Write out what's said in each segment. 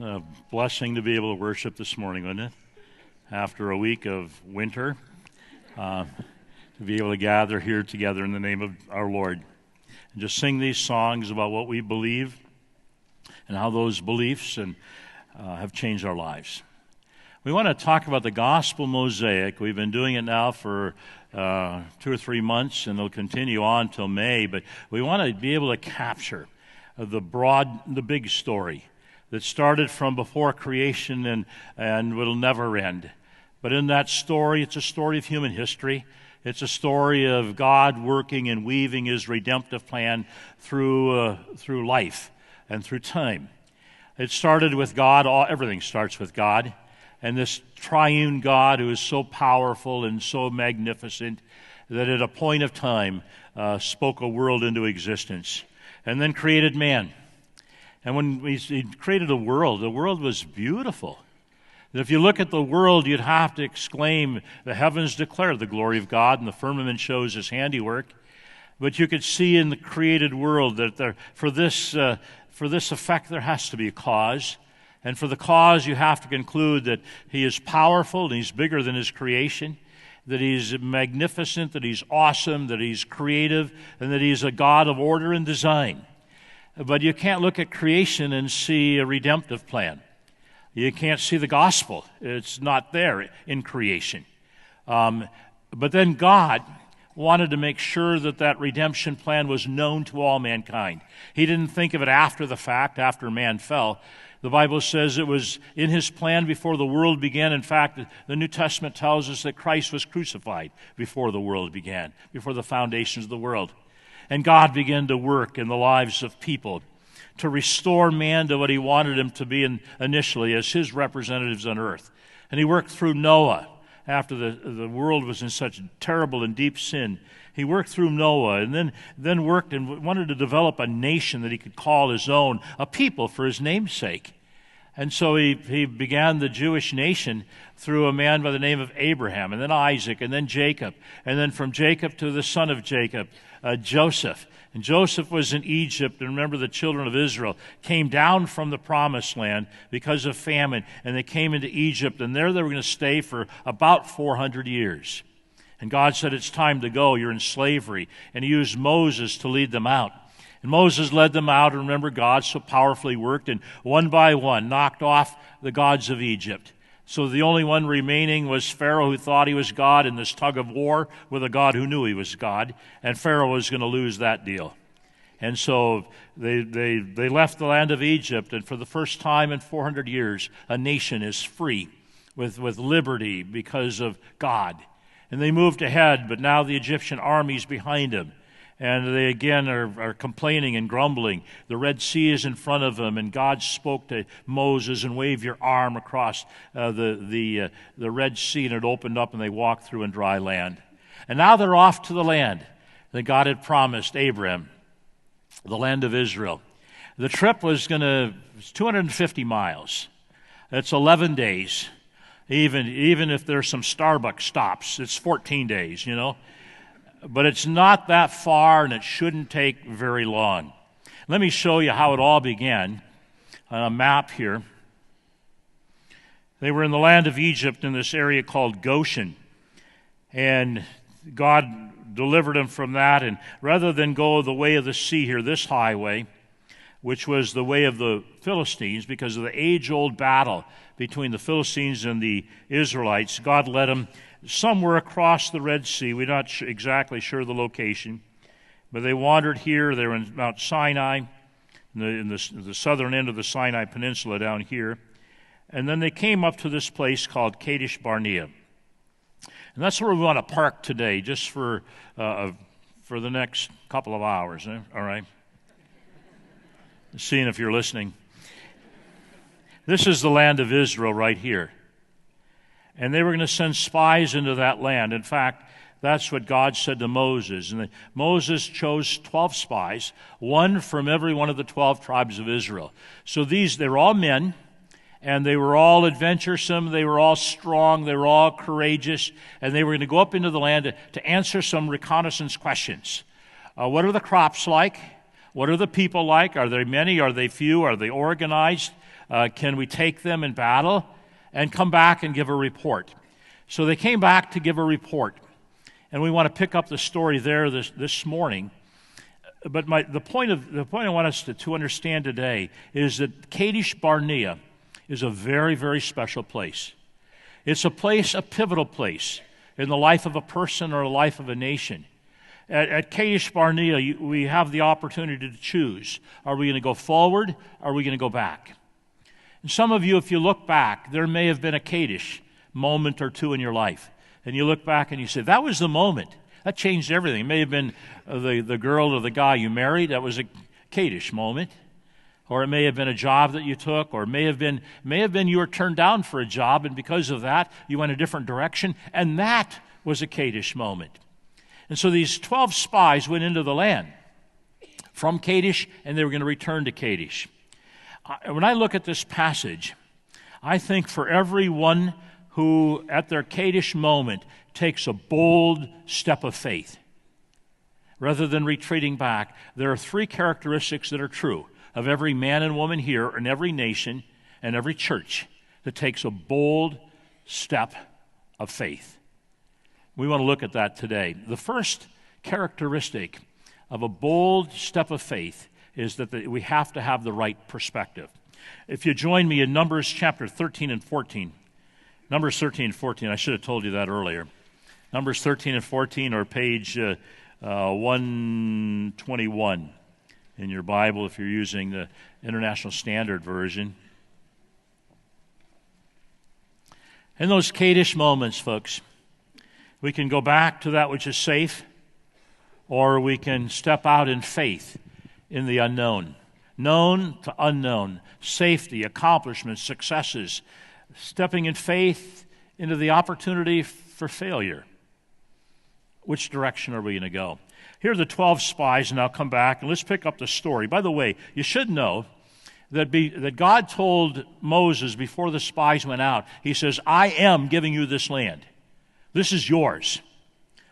A blessing to be able to worship this morning, wasn't it? After a week of winter, to be able to gather here together in the name of our Lord and just sing these songs about what we believe and how those beliefs have changed our lives. We want to talk about the gospel mosaic. We've been doing it now for 2 or 3 months, and it'll continue on till May, but we want to be able to capture the big story that started from before creation and will never end. But in that story, it's a story of human history. It's a story of God working and weaving His redemptive plan through life and through time. It started with God. Everything starts with God. And this triune God who is so powerful and so magnificent that at a point of time spoke a world into existence and then created man. And when He created the world was beautiful. And if you look at the world, you'd have to exclaim, the heavens declare the glory of God, and the firmament shows His handiwork. But you could see in the created world that for this effect there has to be a cause. And for the cause, you have to conclude that He is powerful, and He's bigger than His creation, that He's magnificent, that He's awesome, that He's creative, and that He's a God of order and design. But you can't look at creation and see a redemptive plan. You can't see the gospel. It's not there in creation. But then God wanted to make sure that redemption plan was known to all mankind. He didn't think of it after the fact, after man fell. The Bible says it was in His plan before the world began. In fact, the New Testament tells us that Christ was crucified before the world began, before the foundations of the world. And God began to work in the lives of people to restore man to what He wanted him to be initially as His representatives on earth. And He worked through Noah after the world was in such terrible and deep sin. He worked through Noah and then worked and wanted to develop a nation that He could call His own, a people for His name's sake. And so he began the Jewish nation through a man by the name of Abraham, and then Isaac, and then Jacob, and then from Jacob to the son of Jacob, Joseph. And Joseph was in Egypt, and remember the children of Israel came down from the promised land because of famine, and they came into Egypt, and there they were going to stay for about 400 years. And God said, it's time to go, you're in slavery. And He used Moses to lead them out. And Moses led them out, and remember, God so powerfully worked, and one by one knocked off the gods of Egypt. So the only one remaining was Pharaoh, who thought he was God, in this tug of war with a God who knew he was God, and Pharaoh was going to lose that deal. And so they left the land of Egypt, and for the first time in 400 years, a nation is free with liberty because of God. And they moved ahead, but now the Egyptian army's behind them. And they again are complaining and grumbling. The Red Sea is in front of them, and God spoke to Moses and wave your arm across the Red Sea, and it opened up, and they walked through in dry land. And now they're off to the land that God had promised Abraham, the land of Israel. The trip was 250 miles. It's 11 days. Even if there's some Starbucks stops, it's 14 days, But it's not that far, and it shouldn't take very long. Let me show you how it all began on a map here. They were in the land of Egypt in this area called Goshen, and God delivered them from that. And rather than go the way of the sea here, this highway, which was the way of the Philistines, because of the age-old battle between the Philistines and the Israelites, God led them somewhere across the Red Sea. We're not exactly sure the location, but they wandered here. They were in Mount Sinai, in the southern end of the Sinai Peninsula down here, and then they came up to this place called Kadesh Barnea. And that's where we want to park today, just for the next couple of hours. All right? Seeing if you're listening. This is the land of Israel right here. And they were going to send spies into that land. In fact, that's what God said to Moses. And Moses chose 12 spies, one from every one of the 12 tribes of Israel. So they were all men, and they were all adventuresome, they were all strong, they were all courageous, and they were going to go up into the land to answer some reconnaissance questions. What are the crops like? What are the people like? Are there many? Are they few? Are they organized? can we take them in battle and come back and give a report? So they came back to give a report. And we want to pick up the story there this morning. But the point I want us to understand today is that Kadesh Barnea is a very, very special place. It's a pivotal place in the life of a person or the life of a nation. At Kadesh Barnea, we have the opportunity to choose. Are we going to go forward? Or are we going to go back? And some of you, if you look back, there may have been a Kadesh moment or two in your life. And you look back and you say, that was the moment. That changed everything. It may have been the girl or the guy you married. That was a Kadesh moment. Or it may have been a job that you took, or it may have been you were turned down for a job, and because of that, you went a different direction, and that was a Kadesh moment. And so these 12 spies went into the land from Kadesh, and they were going to return to Kadesh. When I look at this passage, I think for everyone who, at their Kadesh moment, takes a bold step of faith, rather than retreating back, there are three characteristics that are true of every man and woman here, and every nation, and every church that takes a bold step of faith. We want to look at that today. The first characteristic of a bold step of faith is that we have to have the right perspective. If you join me in Numbers chapter 13 and 14, Numbers 13 and 14, I should have told you that earlier. Numbers 13 and 14 are page 121 in your Bible if you're using the International Standard Version. In those Kadesh moments, folks, we can go back to that which is safe, or we can step out in faith in the unknown. Known to unknown, safety, accomplishments, successes, stepping in faith into the opportunity for failure. Which direction are we going to go? Here are the 12 spies, and I'll come back, and let's pick up the story. By the way, you should know that God told Moses before the spies went out, he says, I am giving you this land. This is yours.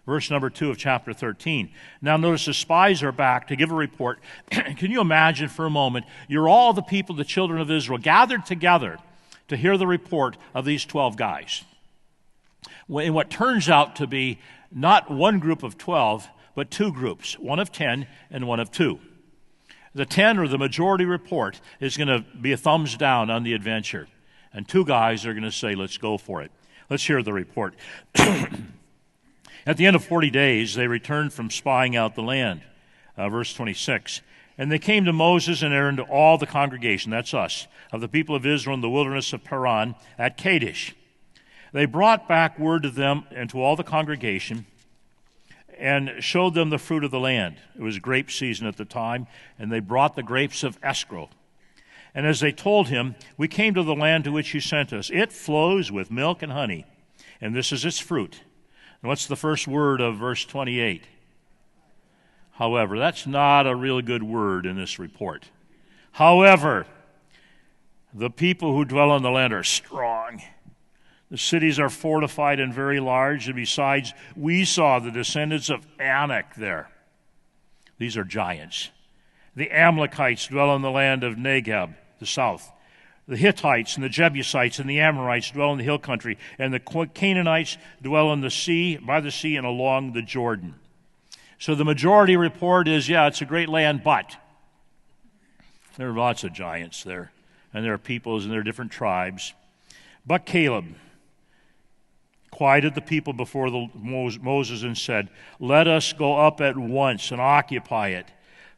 Verse number 2 of chapter 13. Now notice the spies are back to give a report. Can you imagine for a moment, you're all the people, the children of Israel, gathered together to hear the report of these 12 guys. In what turns out to be not one group of 12, but two groups, one of 10 and one of 2. The 10, or the majority report, is going to be a thumbs down on the adventure. And 2 guys are going to say, let's go for it. Let's hear the report. At the end of 40 days, they returned from spying out the land. Verse 26. And they came to Moses and Aaron, to all the congregation, that's us, of the people of Israel in the wilderness of Paran at Kadesh. They brought back word to them and to all the congregation, and showed them the fruit of the land. It was grape season at the time, and they brought the grapes of Escrow. And as they told him, we came to the land to which you sent us. It flows with milk and honey, and this is its fruit. And what's the first word of verse 28? However, that's not a real good word in this report. However, the people who dwell on the land are strong. The cities are fortified and very large, and besides, we saw the descendants of Anak there. These are giants. The Amalekites dwell in the land of Negeb, the south. The Hittites and the Jebusites and the Amorites dwell in the hill country, and the Canaanites dwell in the sea, by the sea and along the Jordan. So the majority report is, yeah, it's a great land, but there are lots of giants there, and there are peoples and there are different tribes. But Caleb quieted the people before Moses and said, let us go up at once and occupy it,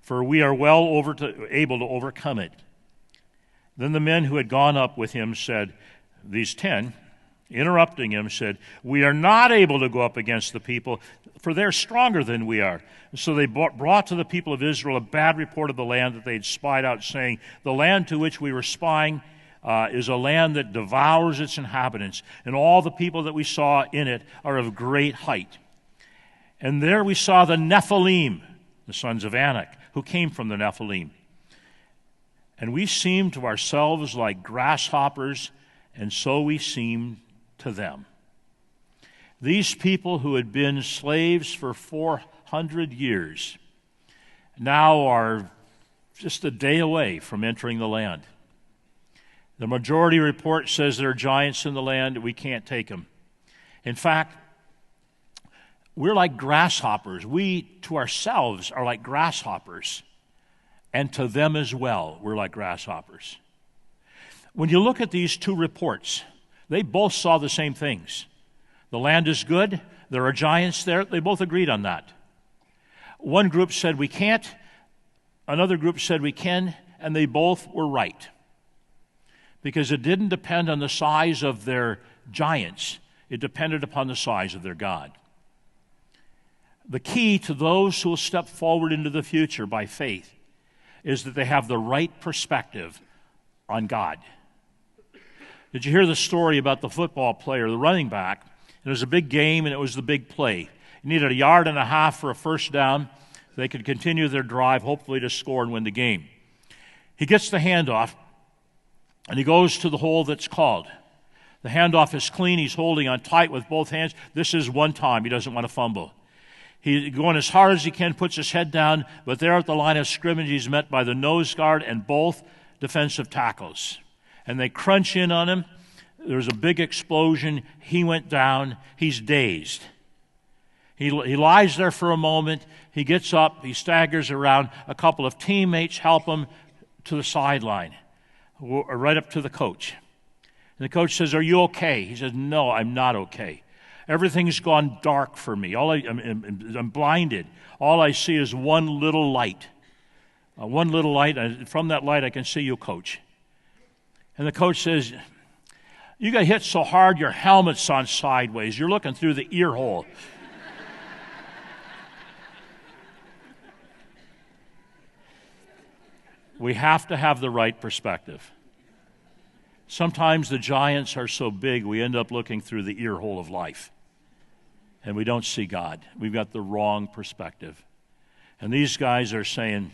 for we are well able to overcome it. Then the men who had gone up with him said, these 10, interrupting him, said, we are not able to go up against the people, for they're stronger than we are. And so they brought to the people of Israel a bad report of the land that they had spied out, saying, the land to which we were spying is a land that devours its inhabitants, and all the people that we saw in it are of great height. And there we saw the Nephilim, the sons of Anak, who came from the Nephilim. And we seemed to ourselves like grasshoppers, and so we seemed to them. These people who had been slaves for 400 years now are just a day away from entering the land. The majority report says there are giants in the land. We can't take them. In fact, we're like grasshoppers. We, to ourselves, are like grasshoppers. And to them as well, we're like grasshoppers. When you look at these two reports, they both saw the same things. The land is good. There are giants there. They both agreed on that. One group said we can't. Another group said we can. And they both were right. Because it didn't depend on the size of their giants. It depended upon the size of their God. The key to those who will step forward into the future by faith is that they have the right perspective on God. Did you hear the story about the football player, the running back? It was a big game, and it was the big play. He needed 1.5 yards for a first down. They could continue their drive, hopefully to score and win the game. He gets the handoff, and he goes to the hole that's called. The handoff is clean. He's holding on tight with both hands. This is one time. He doesn't want to fumble. He's going as hard as he can, puts his head down, but there at the line of scrimmage, he's met by the nose guard and both defensive tackles. And they crunch in on him. There's a big explosion. He went down. He's dazed. He lies there for a moment. He gets up. He staggers around. A couple of teammates help him to the sideline, right up to the coach. And the coach says, "Are you okay?" He says, "No, I'm not okay. Everything's gone dark for me. I'm blinded. All I see is one little light. One little light. And from that light, I can see you, coach." And the coach says, "You got hit so hard, your helmet's on sideways. You're looking through the ear hole." We have to have the right perspective. Sometimes the giants are so big, we end up looking through the ear hole of life. And we don't see God. We've got the wrong perspective. And these guys are saying,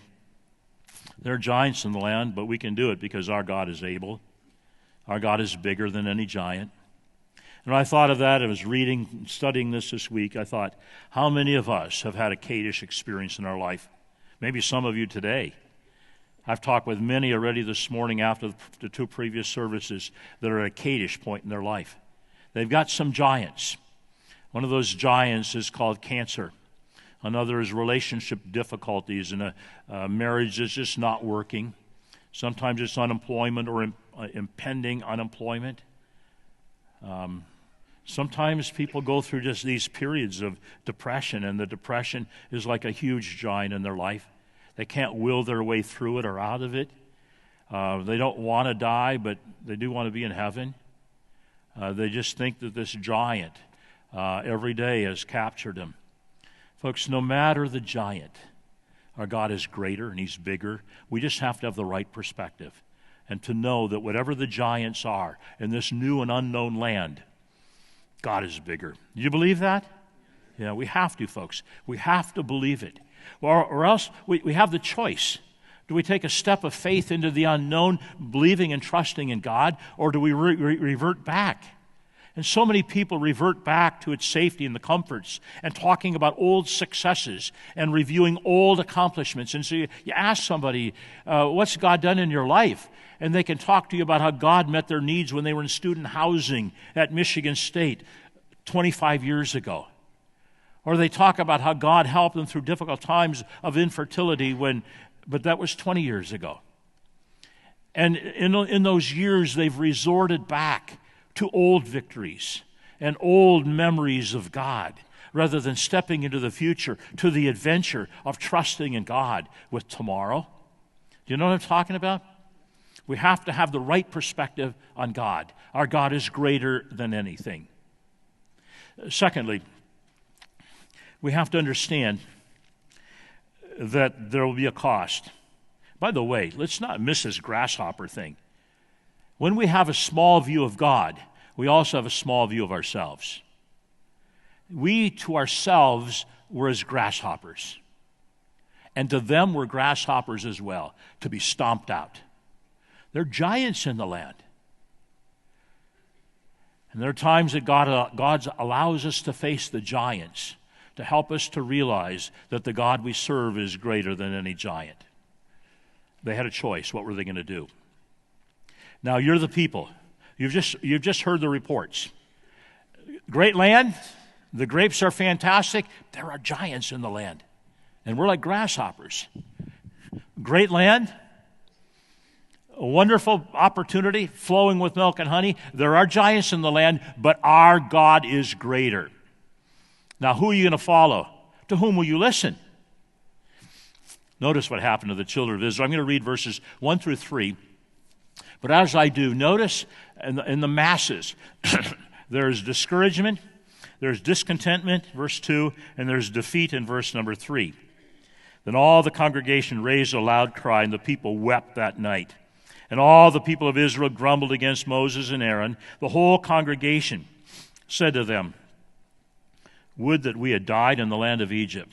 there are giants in the land, but we can do it because our God is able. Our God is bigger than any giant. And when I thought of that, I was studying this week, I thought, how many of us have had a Kadesh experience in our life? Maybe some of you today. I've talked with many already this morning after the two previous services that are at a Kadesh point in their life. They've got some giants. One of those giants is called cancer. Another is relationship difficulties and a marriage that's just not working. Sometimes it's unemployment or impending unemployment. Sometimes people go through just these periods of depression, and the depression is like a huge giant in their life. They can't will their way through it or out of it. They don't want to die, but they do want to be in heaven. They just think that this giant every day has captured them. Folks, no matter the giant, our God is greater and He's bigger. We just have to have the right perspective and to know that whatever the giants are in this new and unknown land, God is bigger. Do you believe that? Yeah, we have to, folks. We have to believe it. Or else we have the choice. Do we take a step of faith into the unknown, believing and trusting in God, or do we revert back? And so many people revert back to its safety and the comforts and talking about old successes and reviewing old accomplishments. And so you ask somebody, what's God done in your life? And they can talk to you about how God met their needs when they were in student housing at Michigan State 25 years ago. Or they talk about how God helped them through difficult times of infertility but that was 20 years ago. And in those years, they've resorted back to old victories and old memories of God rather than stepping into the future to the adventure of trusting in God with tomorrow. Do you know what I'm talking about? We have to have the right perspective on God. Our God is greater than anything. Secondly, we have to understand that there will be a cost. By the way, let's not miss this grasshopper thing. When we have a small view of God, we also have a small view of ourselves. We to ourselves were as grasshoppers. And to them we're grasshoppers as well, to be stomped out. They're giants in the land. And there are times that God allows us to face the giants to help us to realize that the God we serve is greater than any giant. They had a choice. What were they going to do? Now, you're the people. You've just heard the reports. Great land, the grapes are fantastic. There are giants in the land, and we're like grasshoppers. Great land, a wonderful opportunity, flowing with milk and honey. There are giants in the land, but our God is greater. Now, who are you going to follow? To whom will you listen? Notice what happened to the children of Israel. I'm going to read verses 1 through 3. But as I do, notice in the masses, there's discouragement, there's discontentment, verse 2, and there's defeat in verse number 3. Then all the congregation raised a loud cry, and the people wept that night. And all the people of Israel grumbled against Moses and Aaron. The whole congregation said to them, "Would that we had died in the land of Egypt."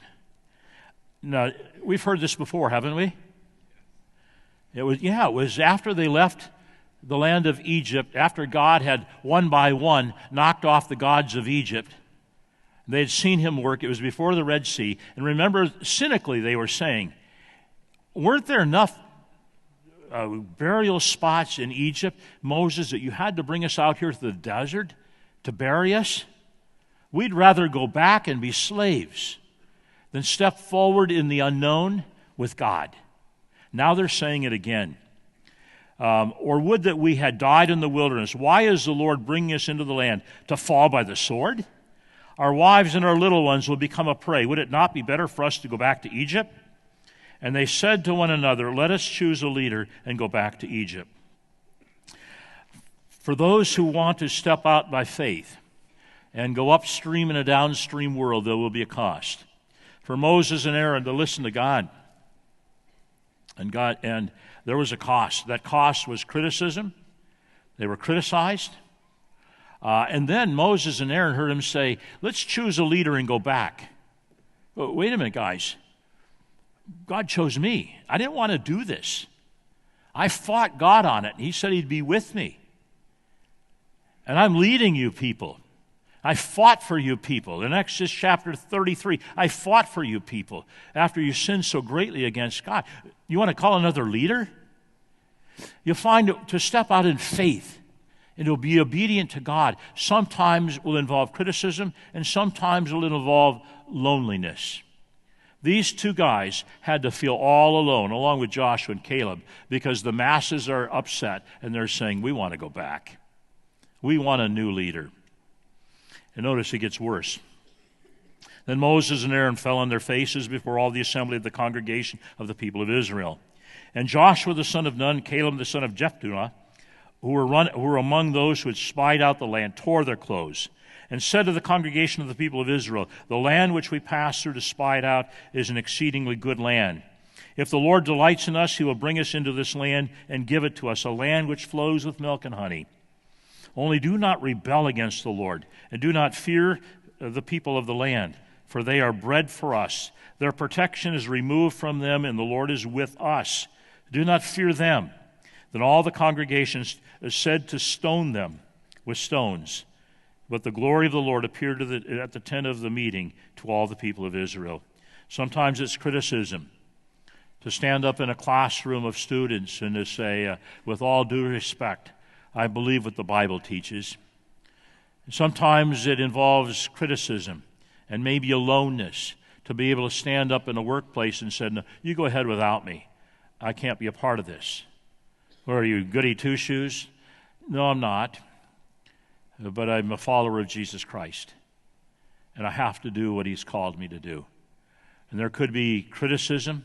Now, we've heard this before, haven't we? It was after they left the land of Egypt, after God had one by one knocked off the gods of Egypt. They had seen him work. It was before the Red Sea. And remember, cynically they were saying, weren't there enough burial spots in Egypt, Moses, that you had to bring us out here to the desert to bury us? We'd rather go back and be slaves than step forward in the unknown with God. Now they're saying it again. Or would that we had died in the wilderness. Why is the Lord bringing us into the land? To fall by the sword? Our wives and our little ones will become a prey. Would it not be better for us to go back to Egypt? And they said to one another, let us choose a leader and go back to Egypt. For those who want to step out by faith and go upstream in a downstream world, there will be a cost. For Moses and Aaron to listen to God. And there was a cost. That cost was criticism. They were criticized. And then Moses and Aaron heard him say, let's choose a leader and go back. Well, wait a minute, guys. God chose me. I didn't want to do this. I fought God on it. He said he'd be with me. And I'm leading you people. I fought for you people. In Exodus chapter 33, I fought for you people after you sinned so greatly against God. You want to call another leader? You'll find to step out in faith and to be obedient to God sometimes will involve criticism and sometimes will involve loneliness. These two guys had to feel all alone, along with Joshua and Caleb, because the masses are upset and they're saying, we want to go back. We want a new leader. And notice it gets worse. Then Moses and Aaron fell on their faces before all the assembly of the congregation of the people of Israel. And Joshua the son of Nun, Caleb the son of Jephunneh, who were among those who had spied out the land, tore their clothes, and said to the congregation of the people of Israel, the land which we passed through to spy it out is an exceedingly good land. If the Lord delights in us, he will bring us into this land and give it to us, a land which flows with milk and honey. Only do not rebel against the Lord, and do not fear the people of the land, for they are bread for us. Their protection is removed from them, and the Lord is with us. Do not fear them. Then all the congregations said to stone them with stones. But the glory of the Lord appeared at the tent of the meeting to all the people of Israel. Sometimes it's criticism. To stand up in a classroom of students and to say, with all due respect, I believe what the Bible teaches. Sometimes it involves criticism and maybe aloneness, to be able to stand up in a workplace and say, no, you go ahead without me. I can't be a part of this. Or are you goody two-shoes? No, I'm not. But I'm a follower of Jesus Christ. And I have to do what he's called me to do. And there could be criticism.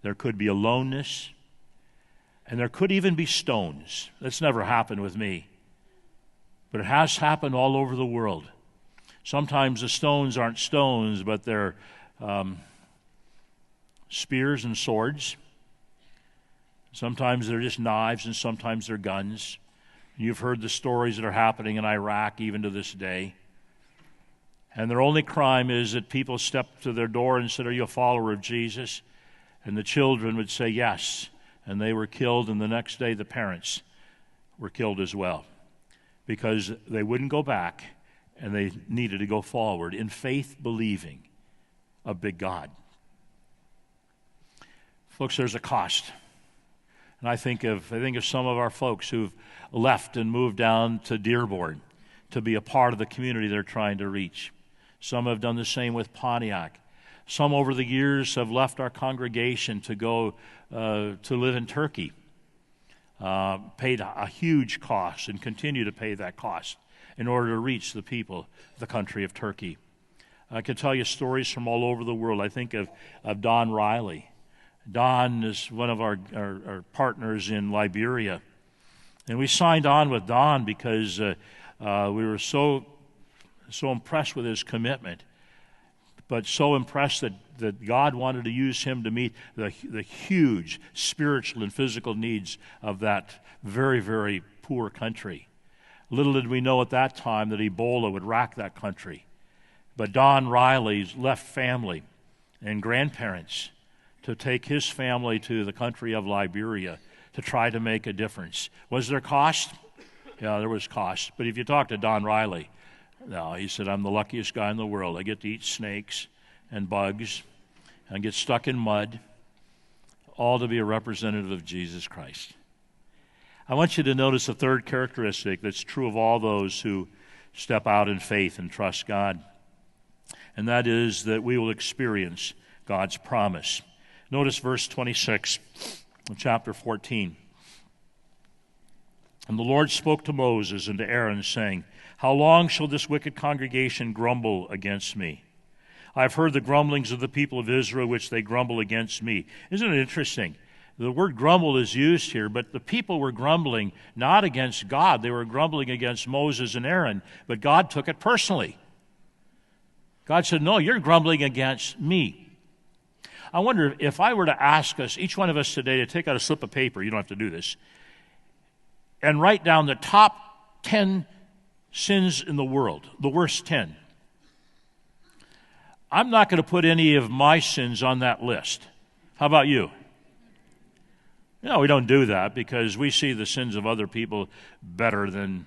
There could be aloneness. And there could even be stones. That's never happened with me. But it has happened all over the world. Sometimes the stones aren't stones, but they're spears and swords. Sometimes they're just knives, and sometimes they're guns. You've heard the stories that are happening in Iraq even to this day. And their only crime is that people step to their door and said, are you a follower of Jesus? And the children would say yes. And they were killed, and the next day the parents were killed as well. Because they wouldn't go back, and they needed to go forward in faith, believing a big God. Folks, there's a cost. And I think of some of our folks who've left and moved down to Dearborn to be a part of the community they're trying to reach. Some have done the same with Pontiac. Some over the years have left our congregation to go to live in Turkey. Paid a huge cost and continue to pay that cost in order to reach the people of the country of Turkey. I could tell you stories from all over the world. I think of Don Riley. Don is one of our partners in Liberia. And we signed on with Don because we were so impressed with his commitment, but so impressed that God wanted to use him to meet the huge spiritual and physical needs of that very, very poor country. Little did we know at that time that Ebola would rack that country. But Don Riley's left family and grandparents to take his family to the country of Liberia to try to make a difference. Was there cost? Yeah, there was cost. But if you talk to Don Riley, no, he said, I'm the luckiest guy in the world. I get to eat snakes and bugs and get stuck in mud, all to be a representative of Jesus Christ. I want you to notice a third characteristic that's true of all those who step out in faith and trust God, and that is that we will experience God's promise. Notice verse 26 of chapter 14. And the Lord spoke to Moses and to Aaron, saying, How long shall this wicked congregation grumble against me? I have heard the grumblings of the people of Israel, which they grumble against me. Isn't it interesting? The word grumble is used here, but the people were grumbling not against God. They were grumbling against Moses and Aaron, but God took it personally. God said, no, you're grumbling against me. I wonder if I were to ask us, each one of us today, to take out a slip of paper, you don't have to do this, and write down the top 10 sins in the world, the worst 10. I'm not going to put any of my sins on that list. How about you? No, we don't do that because we see the sins of other people bigger than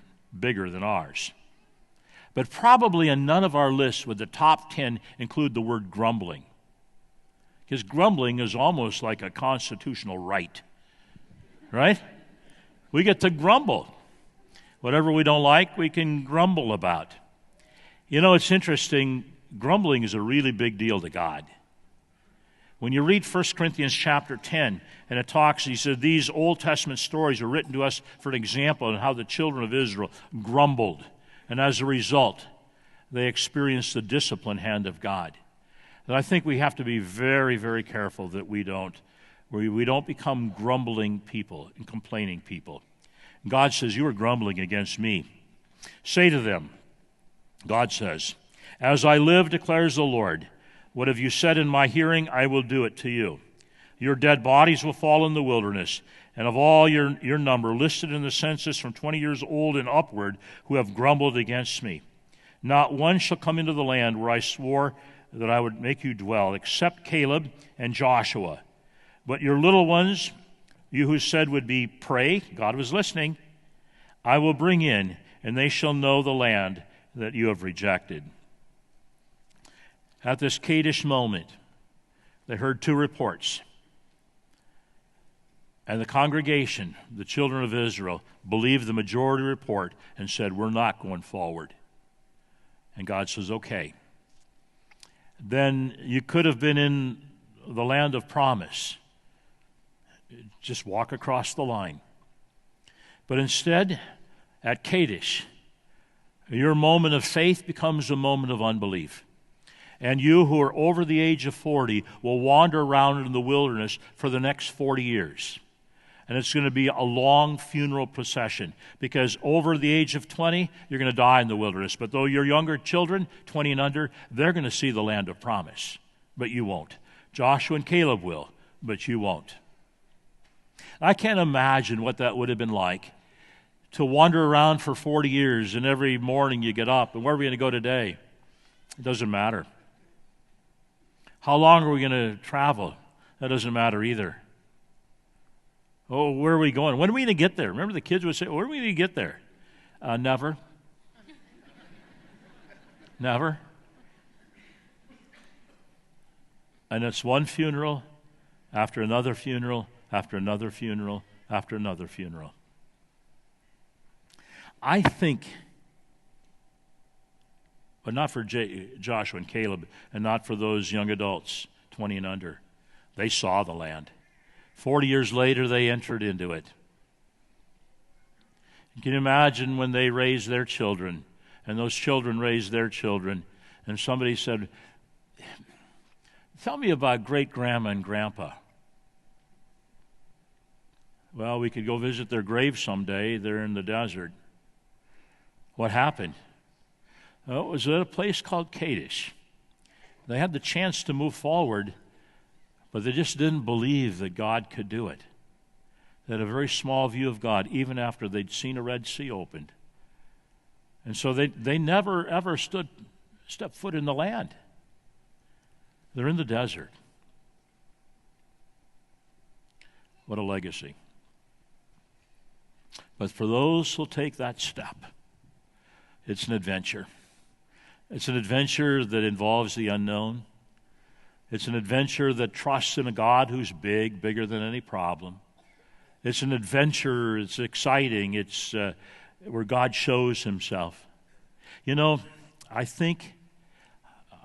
ours. But probably in none of our lists would the top 10 include the word grumbling. Because grumbling is almost like a constitutional right. Right? We get to grumble. Whatever we don't like, we can grumble about. You know, it's interesting. Grumbling is a really big deal to God. When you read 1 Corinthians chapter 10, and it talks, he said, these Old Testament stories are written to us for an example of how the children of Israel grumbled. And as a result, they experienced the disciplined hand of God. And I think we have to be very, very careful that we don't become grumbling people and complaining people. God says, you are grumbling against me. Say to them, God says, as I live, declares the Lord, what have you said in my hearing, I will do it to you. Your dead bodies will fall in the wilderness, and of all your number, listed in the census from 20 years old and upward, who have grumbled against me. Not one shall come into the land where I swore that I would make you dwell, except Caleb and Joshua. But your little ones, you who said would be prey, God was listening, I will bring in, and they shall know the land that you have rejected. At this Kadesh moment, they heard two reports. And the congregation, the children of Israel, believed the majority report and said, we're not going forward. And God says, okay. Then you could have been in the land of promise. Just walk across the line. But instead, at Kadesh, your moment of faith becomes a moment of unbelief. And you who are over the age of 40 will wander around in the wilderness for the next 40 years. And it's going to be a long funeral procession because over the age of 20, you're going to die in the wilderness. But though your younger children, 20 and under, they're going to see the land of promise. But you won't. Joshua and Caleb will, but you won't. I can't imagine what that would have been like to wander around for 40 years and every morning you get up and where are we going to go today? It doesn't matter. How long are we going to travel? That doesn't matter either. Oh, where are we going? When are we going to get there? Remember the kids would say, where are we going to get there? Never. Never. And it's one funeral after another funeral after another funeral after another funeral. I think, but not for Joshua and Caleb, and not for those young adults, 20 and under. They saw the land. 40 years later, they entered into it. Can you imagine when they raised their children, and those children raised their children, and somebody said, tell me about great-grandma and grandpa. Well, we could go visit their grave someday. They're in the desert. What happened? Well, it was at a place called Kadesh. They had the chance to move forward, but they just didn't believe that God could do it. They had a very small view of God, even after they'd seen a Red Sea opened. And so they never, ever stepped foot in the land. They're in the desert. What a legacy. But for those who'll take that step, it's an adventure. It's an adventure that involves the unknown. It's an adventure that trusts in a God who's big, bigger than any problem. It's an adventure, it's exciting, it's where God shows himself. You know, I think,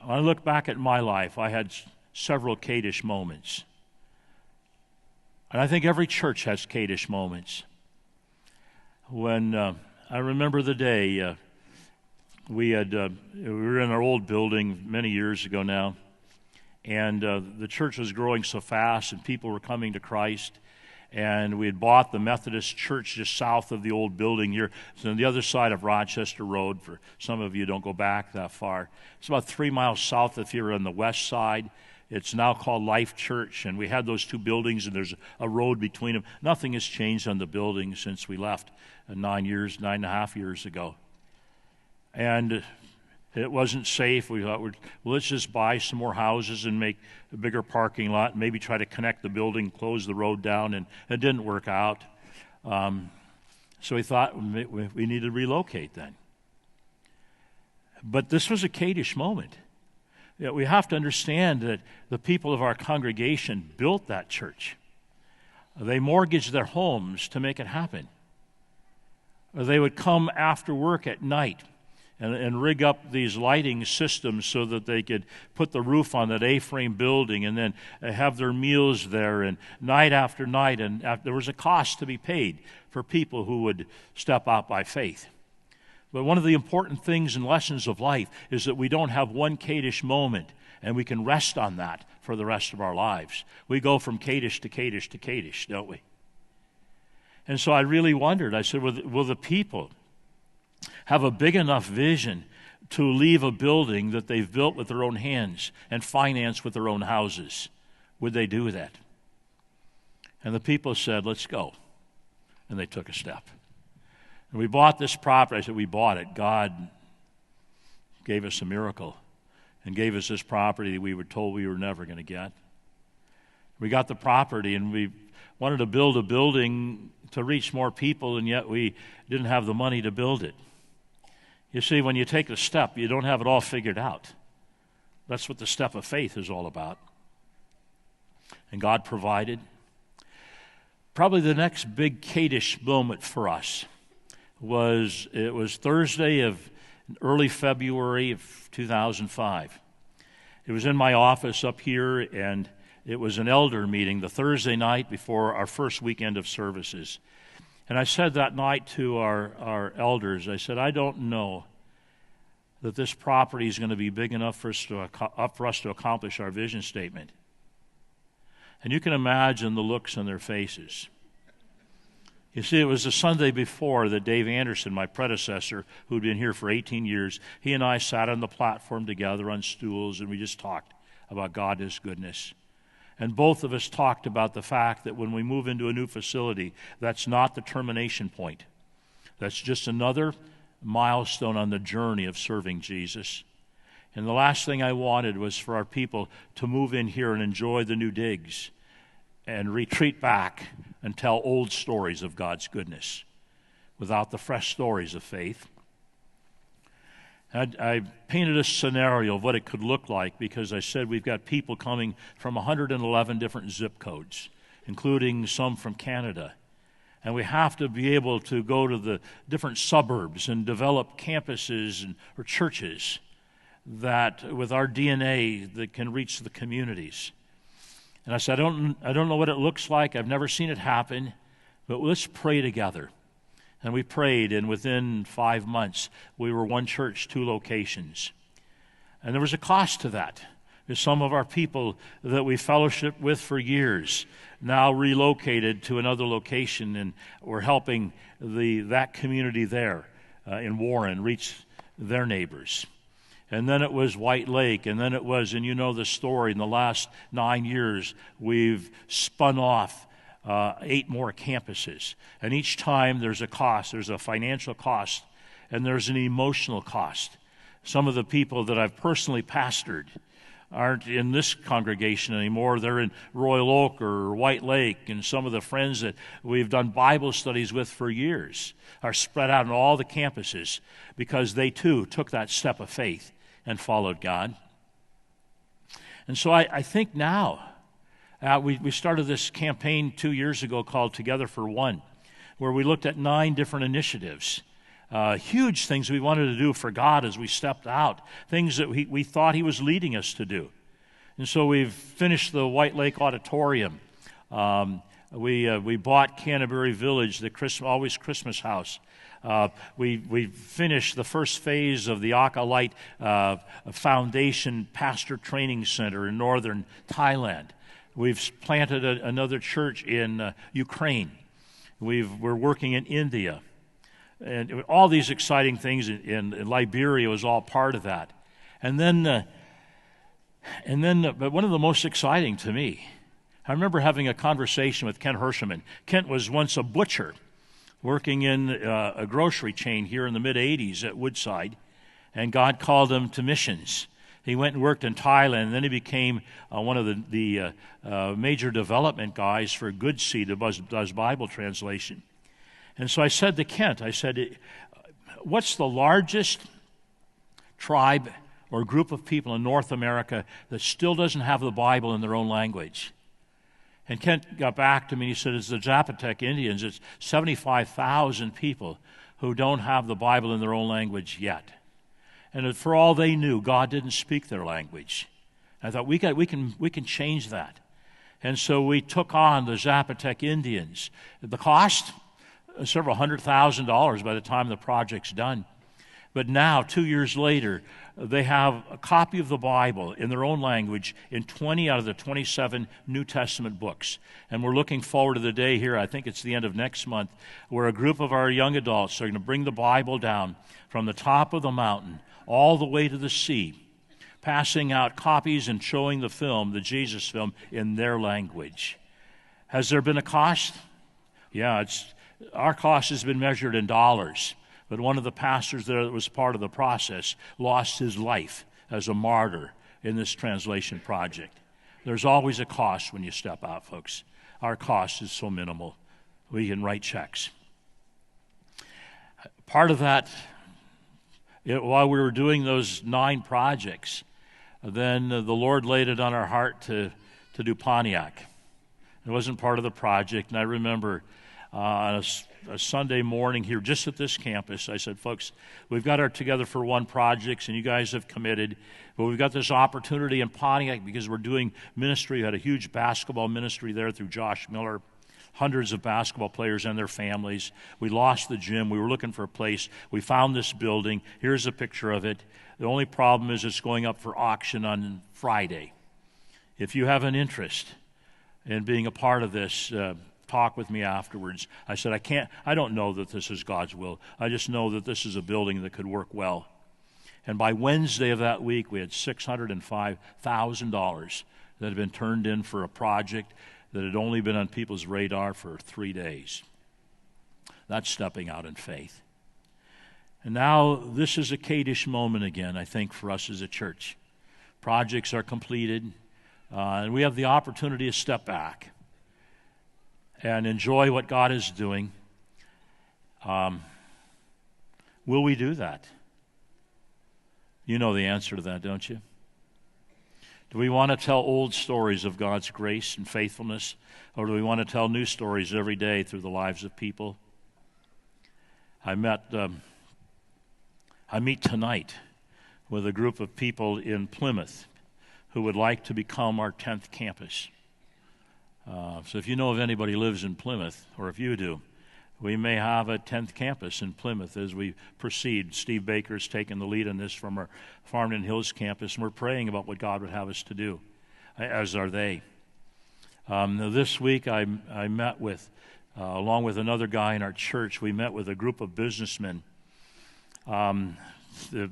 when I look back at my life, I had several Kadesh moments. And I think every church has Kadesh moments. When I remember the day we were in our old building many years ago now, and the church was growing so fast and people were coming to Christ. And we had bought the Methodist church just south of the old building here. It's on the other side of Rochester Road. For some of you, don't go back that far. It's about 3 miles south if you're on the west side. It's now called Life Church, and we had those two buildings, and there's a road between them. Nothing has changed on the building since we left 9 and a half years ago. And it wasn't safe. We thought, well, let's just buy some more houses and make a bigger parking lot, and maybe try to connect the building, close the road down, and it didn't work out. So we thought we need to relocate then. But this was a Kadesh moment. We have to understand that the people of our congregation built that church. They mortgaged their homes to make it happen. They would come after work at night and rig up these lighting systems so that they could put the roof on that A-frame building and then have their meals there, and night after night. And there was a cost to be paid for people who would step out by faith. But one of the important things and lessons of life is that we don't have one Kadesh moment, and we can rest on that for the rest of our lives. We go from Kadesh to Kadesh to Kadesh, don't we? And so I really wondered, I said, will the people have a big enough vision to leave a building that they've built with their own hands and financed with their own houses? Would they do that? And the people said, let's go. And they took a step. And we bought this property. I said, we bought it. God gave us a miracle and gave us this property we were told we were never going to get. We got the property, and we wanted to build a building to reach more people, and yet we didn't have the money to build it. You see, when you take a step, you don't have it all figured out. That's what the step of faith is all about. And God provided. Probably the next big Kadesh moment for us was Thursday of early February of 2005. It was in my office up here, and it was an elder meeting the Thursday night before our first weekend of services. And I said that night to our elders, I said, I don't know that this property is going to be big enough for us to accomplish our vision statement. And you can imagine the looks on their faces. You see, it was the Sunday before that Dave Anderson, my predecessor, who'd been here for 18 years, he and I sat on the platform together on stools, and we just talked about God and His goodness. And both of us talked about the fact that when we move into a new facility, that's not the termination point. That's just another milestone on the journey of serving Jesus. And the last thing I wanted was for our people to move in here and enjoy the new digs and retreat back and tell old stories of God's goodness without the fresh stories of faith. I painted a scenario of what it could look like, because I said we've got people coming from 111 different zip codes, including some from Canada. And we have to be able to go to the different suburbs and develop campuses or churches that, with our DNA, that can reach the communities. And I said, I don't know what it looks like. I've never seen it happen, but let's pray together. And we prayed, and within 5 months, we were one church, 2 locations. And there was a cost to that. There's some of our people that we fellowshiped with for years now relocated to another location, and we're helping that community there in Warren reach their neighbors. And then it was White Lake, and then it was, and you know the story, in the last 9 years, we've spun off 8 more campuses. And each time there's a cost, there's a financial cost, and there's an emotional cost. Some of the people that I've personally pastored aren't in this congregation anymore. They're in Royal Oak or White Lake, and some of the friends that we've done Bible studies with for years are spread out on all the campuses because they too took that step of faith and followed God. And so I think now, we started this campaign 2 years ago called Together for One, where we looked at 9 different initiatives, huge things we wanted to do for God as we stepped out, things that we thought He was leading us to do. And so we've finished the White Lake Auditorium. We bought Canterbury Village, the Always Christmas House. We finished the first phase of the Acolyte Foundation Pastor Training Center in northern Thailand. We've planted another church in Ukraine. We're working in India. And all these exciting things in Liberia was all part of that. And then, but one of the most exciting to me, I remember having a conversation with Kent Hersherman. Kent was once a butcher working in a grocery chain here in the mid-'80s at Woodside, and God called him to missions. He went and worked in Thailand, and then he became one of the major development guys for Woodside that does Bible translation. And so I said to Kent, what's the largest tribe or group of people in North America that still doesn't have the Bible in their own language? And Kent got back to me and he said, it's the Zapotec Indians. It's 75,000 people who don't have the Bible in their own language yet. And for all they knew, God didn't speak their language. I thought, we can change that. And so we took on the Zapotec Indians. The cost? Several $100,000 by the time the project's done. But now, 2 years later, they have a copy of the Bible in their own language in 20 out of the 27 New Testament books. And we're looking forward to the day here, I think it's the end of next month, where a group of our young adults are going to bring the Bible down from the top of the mountain all the way to the sea, passing out copies and showing the film, the Jesus film, in their language. Has there been a cost? Yeah, our cost has been measured in dollars. But one of the pastors there that was part of the process lost his life as a martyr in this translation project. There's always a cost when you step out, folks. Our cost is so minimal. We can write checks. Part of that, while we were doing those 9 projects, then the Lord laid it on our heart to do Pontiac. It wasn't part of the project, and I remember on a Sunday morning here just at this campus, I said, folks, we've got our Together for One projects, and you guys have committed, but we've got this opportunity in Pontiac because we're doing ministry. We had a huge basketball ministry there through Josh Miller, hundreds of basketball players and their families. We lost the gym. We were looking for a place. We found this building. Here's a picture of it. The only problem is it's going up for auction on Friday. If you have an interest in being a part of this, talk with me afterwards. I said, I don't know that this is God's will. I just know that this is a building that could work well. And by Wednesday of that week, we had $605,000 that had been turned in for a project that had only been on people's radar for 3 days. That's stepping out in faith. And now this is a Kadesh moment again, I think, for us as a church. Projects are completed, and we have the opportunity to step back and enjoy what God is doing. Will we do that? You know the answer to that, don't you? Do we want to tell old stories of God's grace and faithfulness, or do we want to tell new stories every day through the lives of people? I meet tonight with a group of people in Plymouth who would like to become our 10th campus. So if you know of anybody who lives in Plymouth, or if you do, we may have a 10th campus in Plymouth as we proceed. Steve Baker's taken the lead on this from our Farmington Hills campus, and we're praying about what God would have us to do, as are they. This week I met with, along with another guy in our church, we met with a group of businessmen. The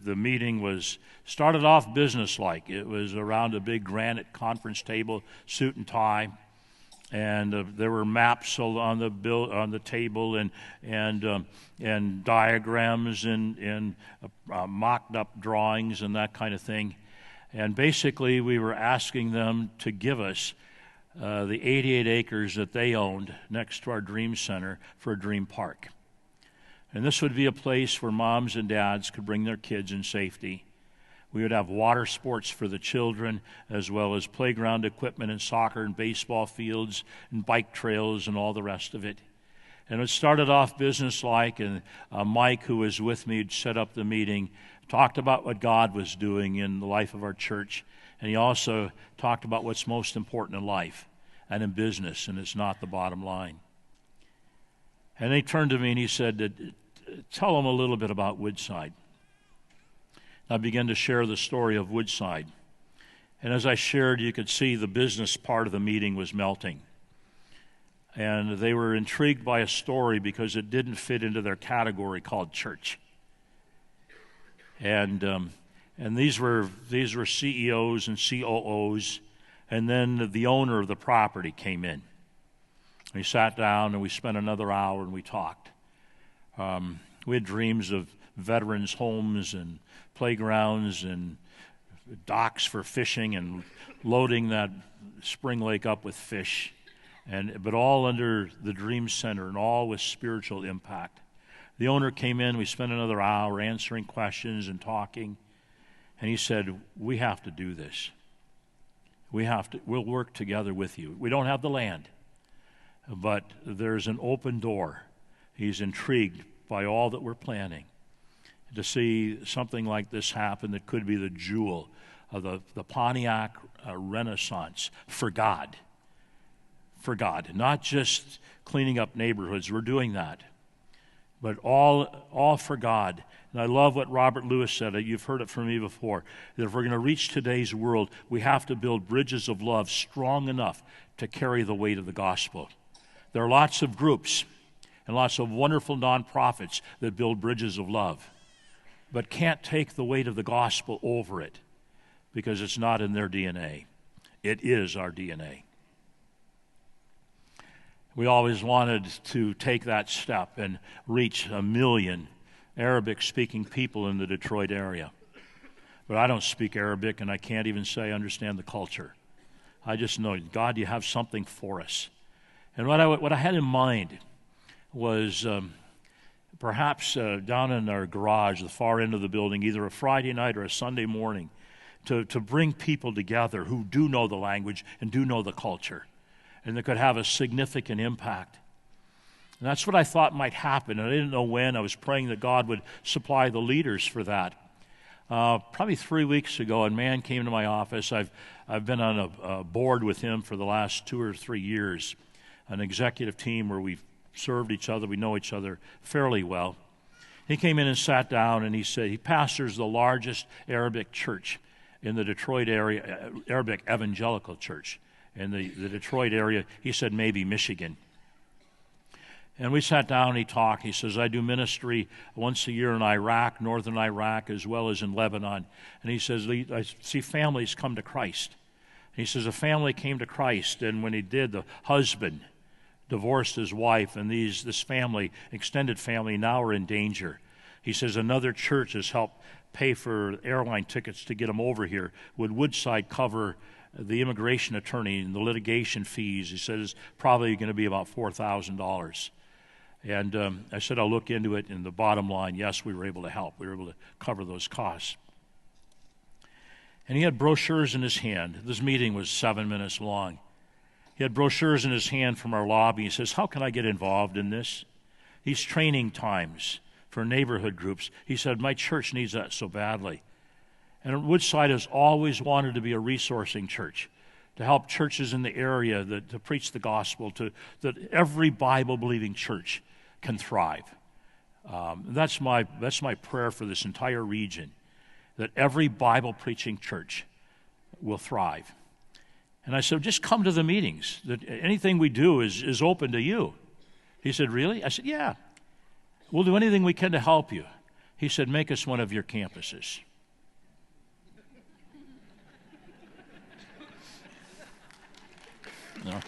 meeting started off business-like. It was around a big granite conference table, suit and tie. And there were maps on the table, and diagrams, and mocked up drawings and that kind of thing. And basically, we were asking them to give us the 88 acres that they owned next to our Dream Center for a dream park. And this would be a place where moms and dads could bring their kids in safety. We would have water sports for the children, as well as playground equipment and soccer and baseball fields and bike trails and all the rest of it. And it started off business-like, and Mike, who was with me, set up the meeting, talked about what God was doing in the life of our church, and he also talked about what's most important in life and in business, and it's not the bottom line. And he turned to me and he said, tell them a little bit about Woodside. I began to share the story of Woodside. And as I shared, you could see the business part of the meeting was melting. And they were intrigued by a story because it didn't fit into their category called church. And these were CEOs and COOs, and then the owner of the property came in. We sat down and we spent another hour and we talked. We had dreams of veterans' homes and playgrounds and docks for fishing and loading that spring lake up with fish, but all under the Dream Center and all with spiritual impact. The owner came in, we spent another hour answering questions and talking, and he said, we have to do this. We'll work together with you. We don't have the land, but there's an open door. He's intrigued by all that we're planning. To see something like this happen that could be the jewel of the Pontiac Renaissance for God. For God. Not just cleaning up neighborhoods. We're doing that. But all for God. And I love what Robert Lewis said. You've heard it from me before. That if we're going to reach today's world, we have to build bridges of love strong enough to carry the weight of the gospel. There are lots of groups and lots of wonderful nonprofits that build bridges of love, but can't take the weight of the gospel over it because it's not in their DNA. It is our DNA. We always wanted to take that step and reach 1 million Arabic-speaking people in the Detroit area. But I don't speak Arabic, and I can't even say I understand the culture. I just know, God, you have something for us. And what I had in mind was perhaps down in our garage, the far end of the building, either a Friday night or a Sunday morning, to bring people together who do know the language and do know the culture, and that could have a significant impact. And that's what I thought might happen, and I didn't know when. I was praying that God would supply the leaders for that. Probably 3 weeks ago, a man came to my office. I've been on a board with him for the last 2 or 3 years, an executive team where we've served each other, we know each other fairly well. He came in and sat down, and he said he pastors the largest Arabic church in the Detroit area, Arabic evangelical church in the Detroit area. He said maybe Michigan. And we sat down and he talked. He says, I do ministry once a year in Iraq, northern Iraq, as well as in Lebanon. And he says, I see families come to Christ. And he says, a family came to Christ, and when he did, the husband divorced his wife, and this family, extended family, now are in danger. He says another church has helped pay for airline tickets to get them over here. Would Woodside cover the immigration attorney and the litigation fees? He says it's probably going to be about $4,000. And I said, I'll look into it, and the bottom line, yes, we were able to help. We were able to cover those costs. And he had brochures in his hand. This meeting was 7 minutes long. He had brochures in his hand from our lobby. He says, how can I get involved in this? These training times for neighborhood groups. He said, my church needs that so badly. And Woodside has always wanted to be a resourcing church, to help churches in the area to preach the gospel, that every Bible-believing church can thrive. That's my prayer for this entire region, that every Bible-preaching church will thrive. And I said, just come to the meetings. That anything we do is open to you. He said, really? I said, yeah. We'll do anything we can to help you. He said, make us one of your campuses. No.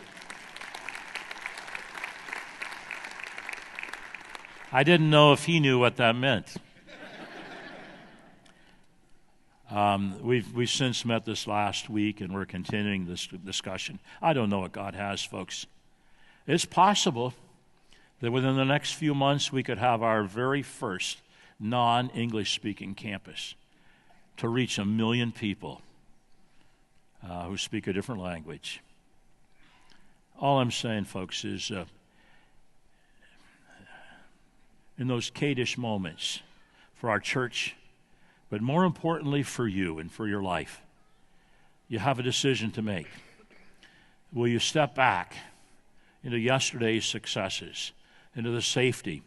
I didn't know if he knew what that meant. We've since met this last week, and we're continuing this discussion. I don't know what God has, folks. It's possible that within the next few months we could have our very first non-English speaking campus to reach 1 million people who speak a different language. All I'm saying, folks, is in those Kaddish moments for our church, but more importantly for you and for your life, you have a decision to make. Will you step back into yesterday's successes, into the safety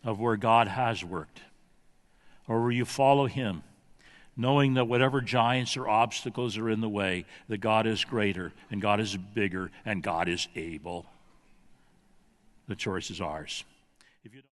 of where God has worked? Or will you follow him, knowing that whatever giants or obstacles are in the way, that God is greater and God is bigger and God is able? The choice is ours. If you don't